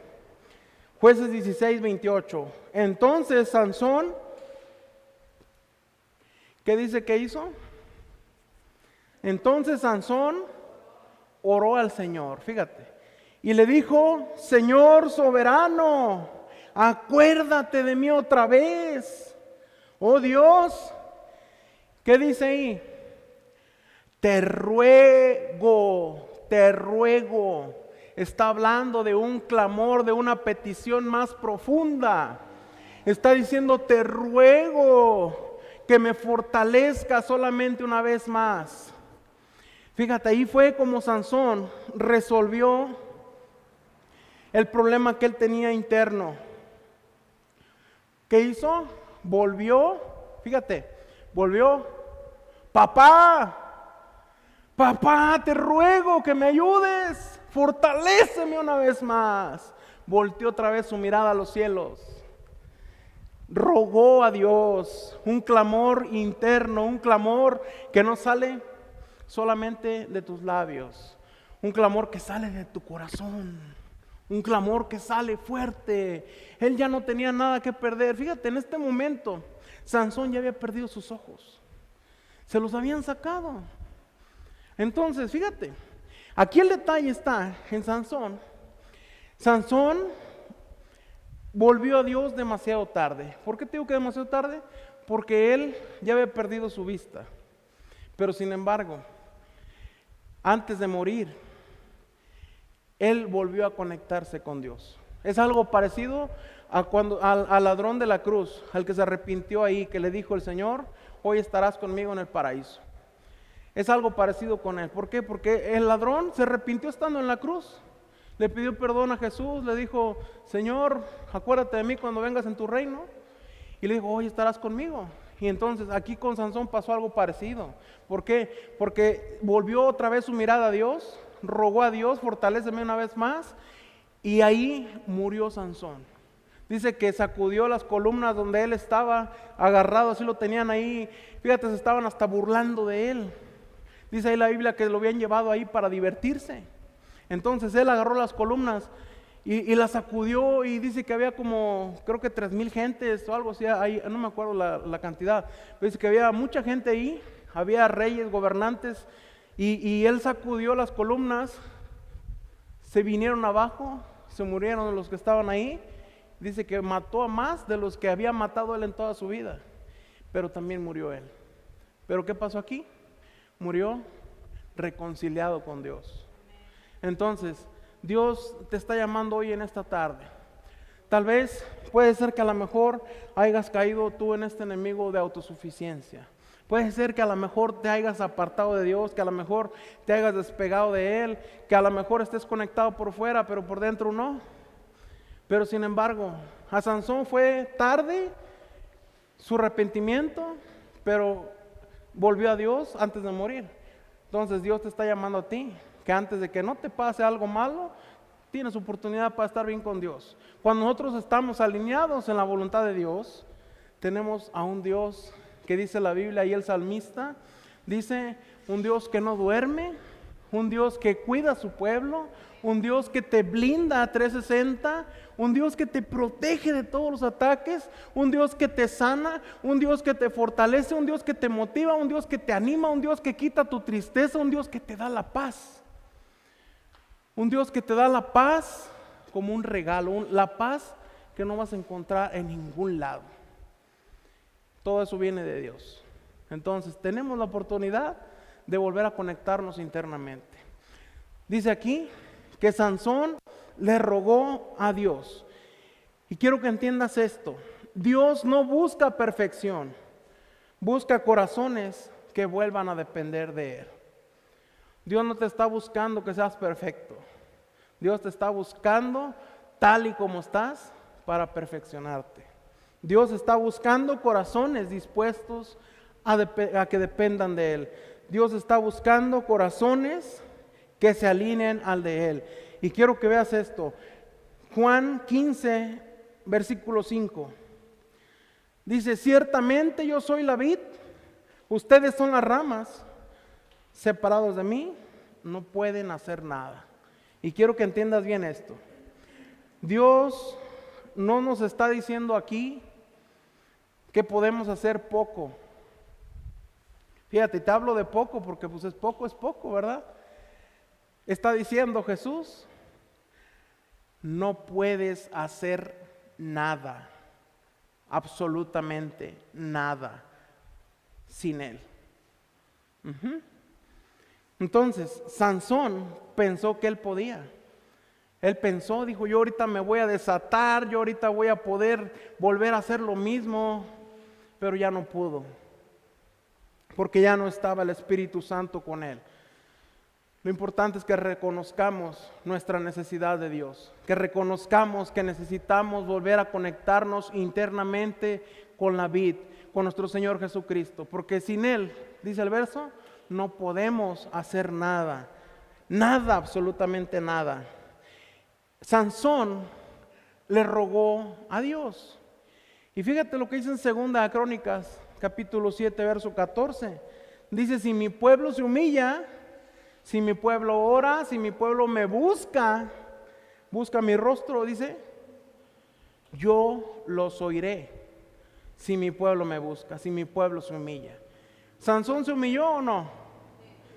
Jueces 16, 28. Entonces Sansón, ¿qué dice que hizo? Entonces Sansón oró al Señor, fíjate, y le dijo: Señor soberano, acuérdate de mí otra vez. Oh Dios, ¿qué dice ahí? Te ruego. Está hablando de un clamor, de una petición más profunda. Está diciendo: te ruego que me fortalezca solamente una vez más. Fíjate, ahí fue como Sansón resolvió el problema que él tenía interno. ¿Qué hizo? Volvió, papá, te ruego que me ayudes, fortaléceme una vez más. Volteó otra vez su mirada a los cielos. Rogó a Dios, un clamor interno, un clamor que no sale solamente de tus labios, un clamor que sale de tu corazón, un clamor que sale fuerte. Él ya no tenía nada que perder. Fíjate, en este momento Sansón ya había perdido sus ojos, se los habían sacado. Entonces, fíjate, aquí el detalle está en Sansón. Sansón volvió a Dios demasiado tarde. ¿Por qué te digo que demasiado tarde? Porque él ya había perdido su vista. Pero sin embargo, antes de morir, él volvió a conectarse con Dios. Es algo parecido a cuando al ladrón de la cruz, al que se arrepintió ahí, que le dijo el Señor: hoy estarás conmigo en el paraíso. Es algo parecido con él. ¿Por qué? Porque el ladrón se arrepintió estando en la cruz. Le pidió perdón a Jesús, le dijo: Señor, acuérdate de mí cuando vengas en tu reino. Y le dijo: hoy estarás conmigo. Y entonces aquí con Sansón pasó algo parecido. ¿Por qué? Porque volvió otra vez su mirada a Dios, rogó a Dios: fortaléceme una vez más. Y ahí murió Sansón. Dice que sacudió las columnas donde él estaba agarrado, así lo tenían ahí. Fíjate, se estaban hasta burlando de él. Dice ahí la Biblia que lo habían llevado ahí para divertirse. Entonces él agarró las columnas y las sacudió, y dice que había como, creo que 3,000 gentes o algo así, ahí, no me acuerdo la cantidad, pero dice que había mucha gente ahí, había reyes, gobernantes, y él sacudió las columnas, se vinieron abajo, se murieron los que estaban ahí. Dice que mató a más de los que había matado él en toda su vida, pero también murió él. ¿Pero qué pasó aquí? Murió reconciliado con Dios. Entonces, Dios te está llamando hoy en esta tarde. Tal vez puede ser que a lo mejor hayas caído tú en este enemigo de autosuficiencia. Puede ser que a lo mejor te hayas apartado de Dios, que a lo mejor te hayas despegado de Él, que a lo mejor estés conectado por fuera, pero por dentro no. Pero sin embargo, a Sansón fue tarde su arrepentimiento, pero volvió a Dios antes de morir. Entonces Dios te está llamando a ti, que antes de que no te pase algo malo, tienes oportunidad para estar bien con Dios. Cuando nosotros estamos alineados en la voluntad de Dios, tenemos a un Dios que dice la Biblia y el salmista, dice un Dios que no duerme, un Dios que cuida a su pueblo, un Dios que te blinda a 360, un Dios que te protege de todos los ataques, un Dios que te sana, un Dios que te fortalece, un Dios que te motiva, un Dios que te anima, un Dios que quita tu tristeza, un Dios que te da la paz. Un Dios que te da la paz como un regalo, la paz que no vas a encontrar en ningún lado. Todo eso viene de Dios. Entonces tenemos la oportunidad de volver a conectarnos internamente. Dice aquí que Sansón le rogó a Dios. Y quiero que entiendas esto. Dios no busca perfección, busca corazones que vuelvan a depender de Él. Dios no te está buscando que seas perfecto. Dios te está buscando tal y como estás para perfeccionarte. Dios está buscando corazones dispuestos a que dependan de Él. Dios está buscando corazones que se alineen al de Él. Y quiero que veas esto. Juan 15, versículo 5. Dice, ciertamente yo soy la vid, ustedes son las ramas. Separados de mí, no pueden hacer nada. Y quiero que entiendas bien esto. Dios no nos está diciendo aquí que podemos hacer poco. Fíjate, te hablo de poco porque pues es poco, ¿verdad? Está diciendo Jesús, no puedes hacer nada, absolutamente nada, sin Él. Entonces, Sansón pensó que él podía. Él pensó, dijo, yo ahorita me voy a desatar, yo ahorita voy a poder volver a hacer lo mismo, pero ya no pudo, porque ya no estaba el Espíritu Santo con él. Lo importante es que reconozcamos nuestra necesidad de Dios, que reconozcamos que necesitamos volver a conectarnos internamente con la vid, con nuestro Señor Jesucristo, porque sin Él, dice el verso, no podemos hacer nada, nada, absolutamente nada. Sansón le rogó a Dios. Y fíjate lo que dice en 2 Crónicas, capítulo 7, verso 14. Dice, si mi pueblo se humilla, si mi pueblo ora, si mi pueblo me busca mi rostro, dice, yo los oiré. Si mi pueblo me busca, si mi pueblo se humilla. ¿Sansón se humilló o no?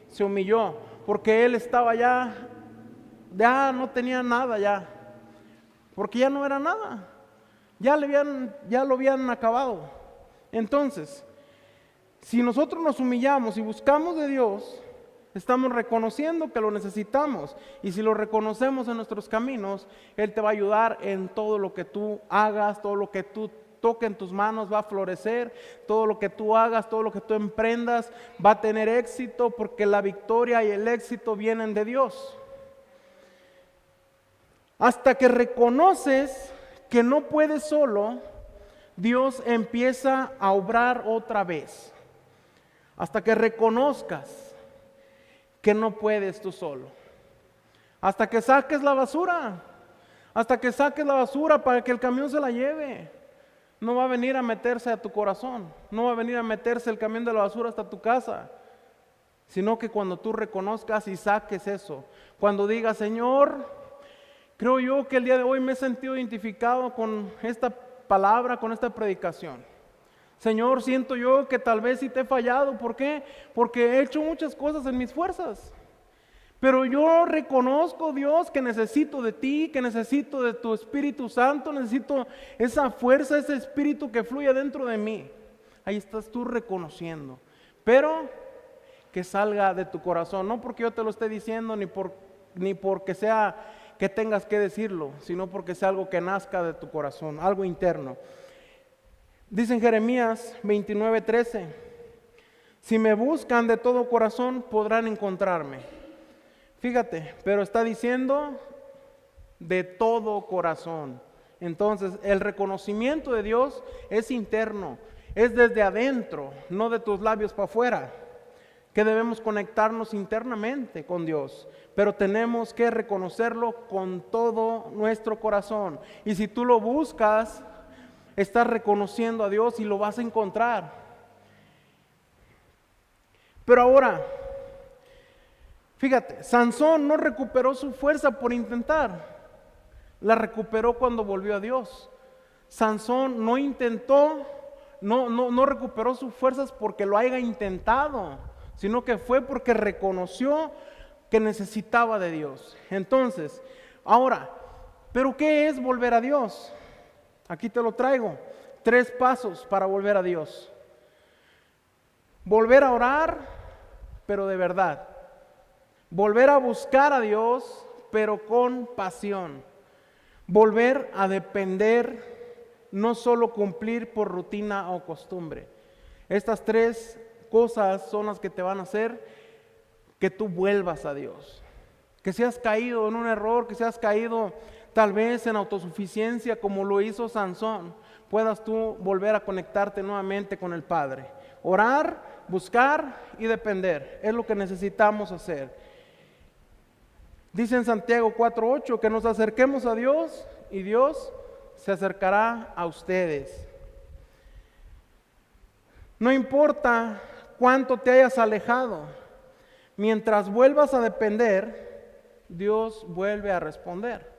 Se humilló, porque él estaba ya no tenía nada ya, porque ya no era nada, ya lo habían acabado. Entonces, si nosotros nos humillamos y buscamos de Dios, estamos reconociendo que lo necesitamos, y si lo reconocemos en nuestros caminos, Él te va a ayudar en todo lo que tú hagas, todo lo que tú toque en tus manos va a florecer, todo lo que tú hagas, todo lo que tú emprendas va a tener éxito, porque la victoria y el éxito vienen de Dios. Hasta que reconoces que no puedes solo, Dios empieza a obrar otra vez. Hasta que reconozcas que no puedes tú solo. Hasta que saques la basura. Hasta que saques la basura para que el camión se la lleve. No va a venir a meterse a tu corazón. No va a venir a meterse el camión de la basura hasta tu casa. Sino que cuando tú reconozcas y saques eso. Cuando digas, Señor, creo yo que el día de hoy me he sentido identificado con esta palabra, con esta predicación. Señor, siento yo que tal vez sí te he fallado. ¿Por qué? Porque he hecho muchas cosas en mis fuerzas. Pero yo reconozco, Dios, que necesito de ti, que necesito de tu Espíritu Santo, necesito esa fuerza, ese Espíritu que fluye dentro de mí. Ahí estás tú reconociendo. Pero que salga de tu corazón, no porque yo te lo esté diciendo, ni porque sea que tengas que decirlo, sino porque sea algo que nazca de tu corazón, algo interno. Dice en Jeremías 29:13, si me buscan de todo corazón podrán encontrarme. Fíjate, pero está diciendo de todo corazón. Entonces, el reconocimiento de Dios es interno, es desde adentro, no de tus labios para afuera. que debemos conectarnos internamente con Dios, pero tenemos que reconocerlo con todo nuestro corazón. Y si tú lo buscas, estás reconociendo a Dios y lo vas a encontrar. Pero ahora, fíjate, Sansón no recuperó su fuerza por intentar, la recuperó cuando volvió a Dios. Sansón no intentó, no recuperó sus fuerzas porque lo haya intentado, sino que fue porque reconoció que necesitaba de Dios. Entonces, ahora, ¿pero qué es volver a Dios? Aquí te lo traigo. 3 pasos para volver a Dios. Volver a orar, pero de verdad. Volver a buscar a Dios, pero con pasión. Volver a depender, no solo cumplir por rutina o costumbre. Estas 3 cosas son las que te van a hacer que tú vuelvas a Dios. Que si has caído en un error, que si has caído tal vez en autosuficiencia como lo hizo Sansón, puedas tú volver a conectarte nuevamente con el Padre. Orar, buscar y depender. Es lo que necesitamos hacer. Dice en Santiago 4:8 que nos acerquemos a Dios y Dios se acercará a ustedes. No importa cuánto te hayas alejado, mientras vuelvas a depender, Dios vuelve a responder.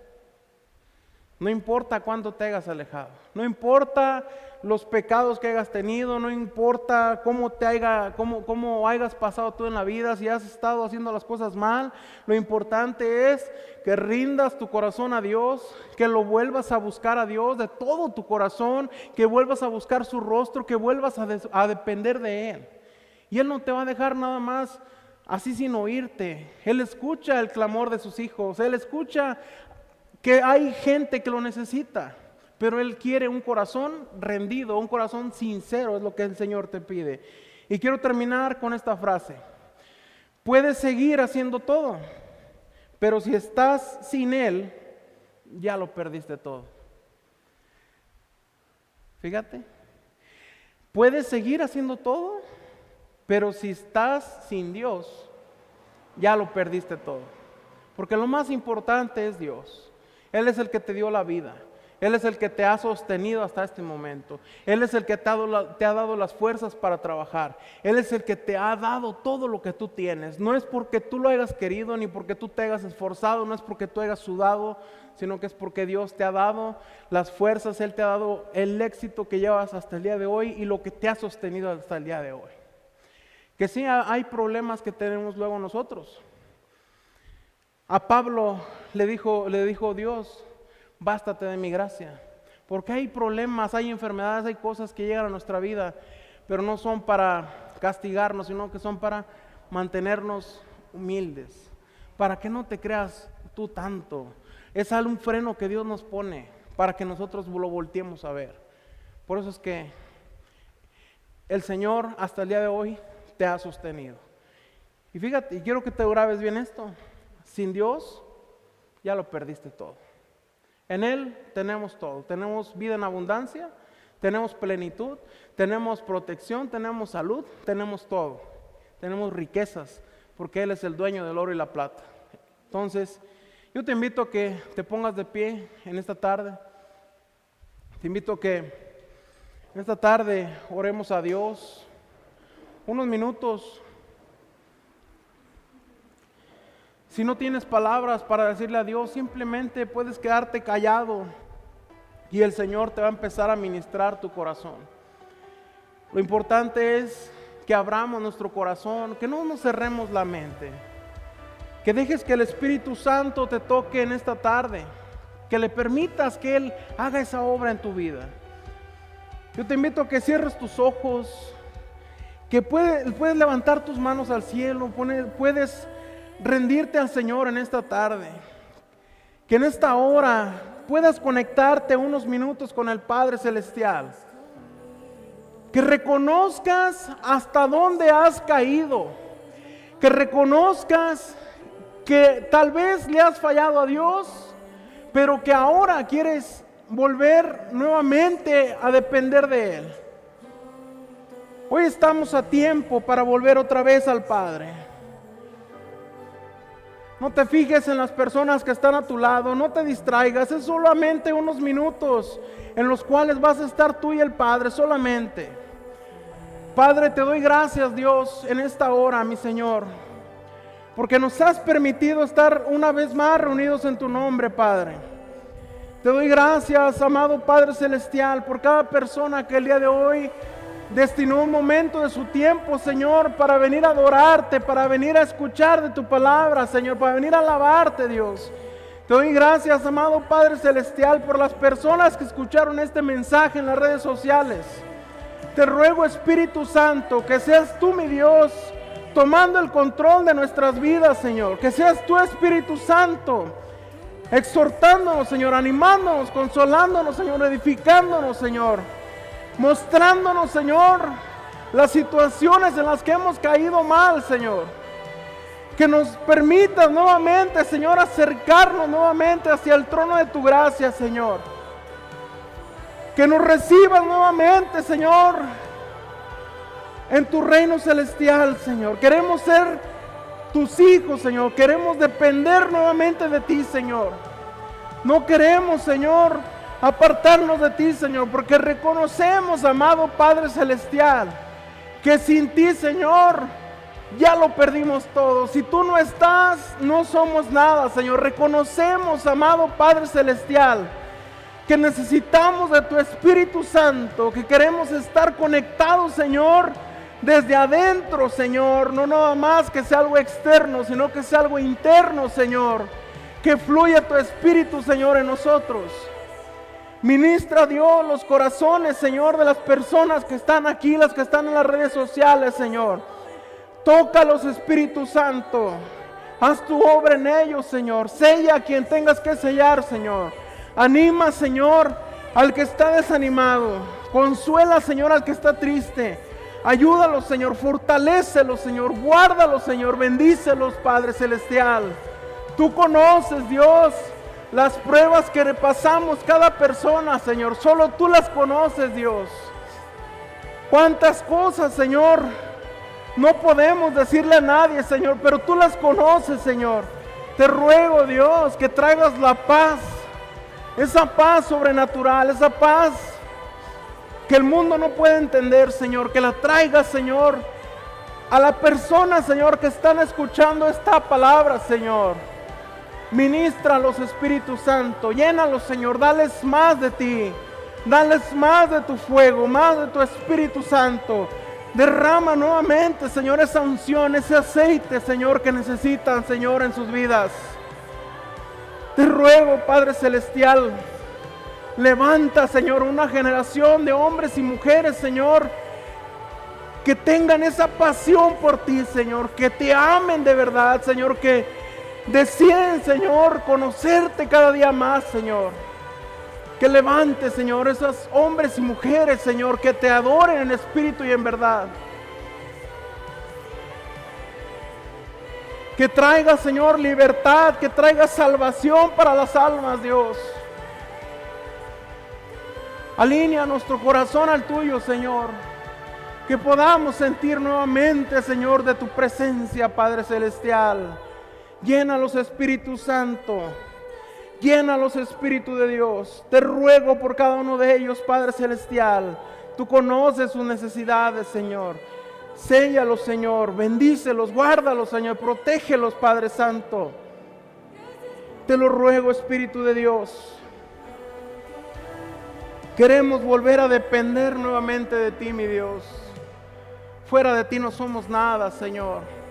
No importa cuánto te hayas alejado, no importa los pecados que hayas tenido, no importa cómo hayas pasado tú en la vida, si has estado haciendo las cosas mal, lo importante es que rindas tu corazón a Dios, que lo vuelvas a buscar a Dios de todo tu corazón, que vuelvas a buscar su rostro, que vuelvas a depender de Él. Y Él no te va a dejar nada más así sin oírte. Él escucha el clamor de sus hijos, Él escucha que hay gente que lo necesita, pero Él quiere un corazón rendido, un corazón sincero, es lo que el Señor te pide. Y quiero terminar con esta frase: puedes seguir haciendo todo, pero si estás sin Él, ya lo perdiste todo. Fíjate, puedes seguir haciendo todo, pero si estás sin Dios, ya lo perdiste todo. Porque lo más importante es Dios. Él es el que te dio la vida. Él es el que te ha sostenido hasta este momento. Él es el que te ha dado las fuerzas para trabajar. Él es el que te ha dado todo lo que tú tienes. No es porque tú lo hayas querido, ni porque tú te hayas esforzado, no es porque tú hayas sudado, sino que es porque Dios te ha dado las fuerzas, Él te ha dado el éxito que llevas hasta el día de hoy y lo que te ha sostenido hasta el día de hoy. Que sí hay problemas que tenemos luego nosotros. A Pablo le dijo Dios: bástate de mi gracia. Porque hay problemas, hay enfermedades, hay cosas que llegan a nuestra vida, pero no son para castigarnos, sino que son para mantenernos humildes, para que no te creas tú tanto. Es un freno que Dios nos pone para que nosotros lo volteemos a ver. Por eso es que el Señor hasta el día de hoy te ha sostenido. Y fíjate, y quiero que te grabes bien esto: sin Dios ya lo perdiste todo. En Él tenemos todo, tenemos vida en abundancia, tenemos plenitud, tenemos protección, tenemos salud, tenemos todo, tenemos riquezas, porque Él es el dueño del oro y la plata. Entonces, yo te invito a que te pongas de pie en esta tarde, te invito a que en esta tarde oremos a Dios unos minutos. Si no tienes palabras para decirle a Dios, simplemente puedes quedarte callado y el Señor te va a empezar a ministrar tu corazón. Lo importante es que abramos nuestro corazón, que no nos cerremos la mente, que dejes que el Espíritu Santo te toque en esta tarde, que le permitas que Él haga esa obra en tu vida. Yo te invito a que cierres tus ojos, que puedes levantar tus manos al cielo, puedes rendirte al Señor en esta tarde, que en esta hora puedas conectarte unos minutos con el Padre Celestial, que reconozcas hasta dónde has caído, que reconozcas que tal vez le has fallado a Dios, pero que ahora quieres volver nuevamente a depender de Él. Hoy estamos a tiempo para volver otra vez al Padre. No te fijes en las personas que están a tu lado, no te distraigas, es solamente unos minutos en los cuales vas a estar tú y el Padre solamente. Padre, te doy gracias, Dios, en esta hora, mi Señor, porque nos has permitido estar una vez más reunidos en tu nombre, Padre. Te doy gracias, amado Padre Celestial, por cada persona que el día de hoy destinó un momento de su tiempo, Señor, para venir a adorarte, para venir a escuchar de tu palabra, Señor, para venir a alabarte, Dios. Te doy gracias, amado Padre Celestial, por las personas que escucharon este mensaje en las redes sociales. Te ruego, Espíritu Santo, que seas tú, mi Dios, tomando el control de nuestras vidas, Señor. Que seas tú, Espíritu Santo, exhortándonos, Señor, animándonos, consolándonos, Señor, edificándonos, Señor. Mostrándonos, Señor, las situaciones en las que hemos caído mal, Señor. Que nos permitas nuevamente, Señor, acercarnos nuevamente hacia el trono de tu gracia, Señor. Que nos recibas nuevamente, Señor, en tu reino celestial, Señor. Queremos ser tus hijos, Señor. Queremos depender nuevamente de ti, Señor. No queremos, Señor, apartarnos de ti, Señor, porque reconocemos, amado Padre Celestial, que sin ti, Señor, ya lo perdimos todo. Si tú no estás, no somos nada, Señor. Reconocemos, amado Padre Celestial, que necesitamos de tu Espíritu Santo, que queremos estar conectados, Señor, desde adentro, Señor. No nada más que sea algo externo, sino que sea algo interno, Señor. Que fluya tu Espíritu, Señor, en nosotros. Ministra, Dios, los corazones, Señor, de las personas que están aquí, las que están en las redes sociales, Señor. Tócalos, Espíritu Santo. Haz tu obra en ellos, Señor. Sella a quien tengas que sellar, Señor. Anima, Señor, al que está desanimado. Consuela, Señor, al que está triste. Ayúdalos, Señor. Fortalécelos, Señor. Guárdalos, Señor. Bendícelos, Padre Celestial. Tú conoces, Dios, las pruebas que repasamos cada persona, Señor. Solo tú las conoces, Dios. Cuántas cosas, Señor, no podemos decirle a nadie, Señor, pero tú las conoces, Señor. Te ruego, Dios, que traigas la paz. Esa paz sobrenatural, esa paz que el mundo no puede entender, Señor. Que la traigas, Señor, a la persona, Señor, que están escuchando esta palabra, Señor. Ministralos, Espíritu Santo, llénalos, Señor, dales más de ti, dales más de tu fuego, más de tu Espíritu Santo. Derrama nuevamente, Señor, esa unción, ese aceite, Señor, que necesitan, Señor, en sus vidas. Te ruego, Padre Celestial, levanta, Señor, una generación de hombres y mujeres, Señor, que tengan esa pasión por ti, Señor, que te amen de verdad, Señor, que deciden, Señor, conocerte cada día más, Señor. Que levante, Señor, esos hombres y mujeres, Señor, que te adoren en espíritu y en verdad. Que traiga, Señor, libertad, que traiga salvación para las almas, Dios. Alinea nuestro corazón al tuyo, Señor. Que podamos sentir nuevamente, Señor, de tu presencia, Padre Celestial. Llénalos, Espíritu Santo. Llénalos, Espíritu de Dios. Te ruego por cada uno de ellos, Padre Celestial. Tú conoces sus necesidades, Señor. Séllalos, Señor. Bendícelos, guárdalos, Señor. Protégelos, Padre Santo. Te lo ruego, Espíritu de Dios. Queremos volver a depender nuevamente de ti, mi Dios. Fuera de ti no somos nada, Señor.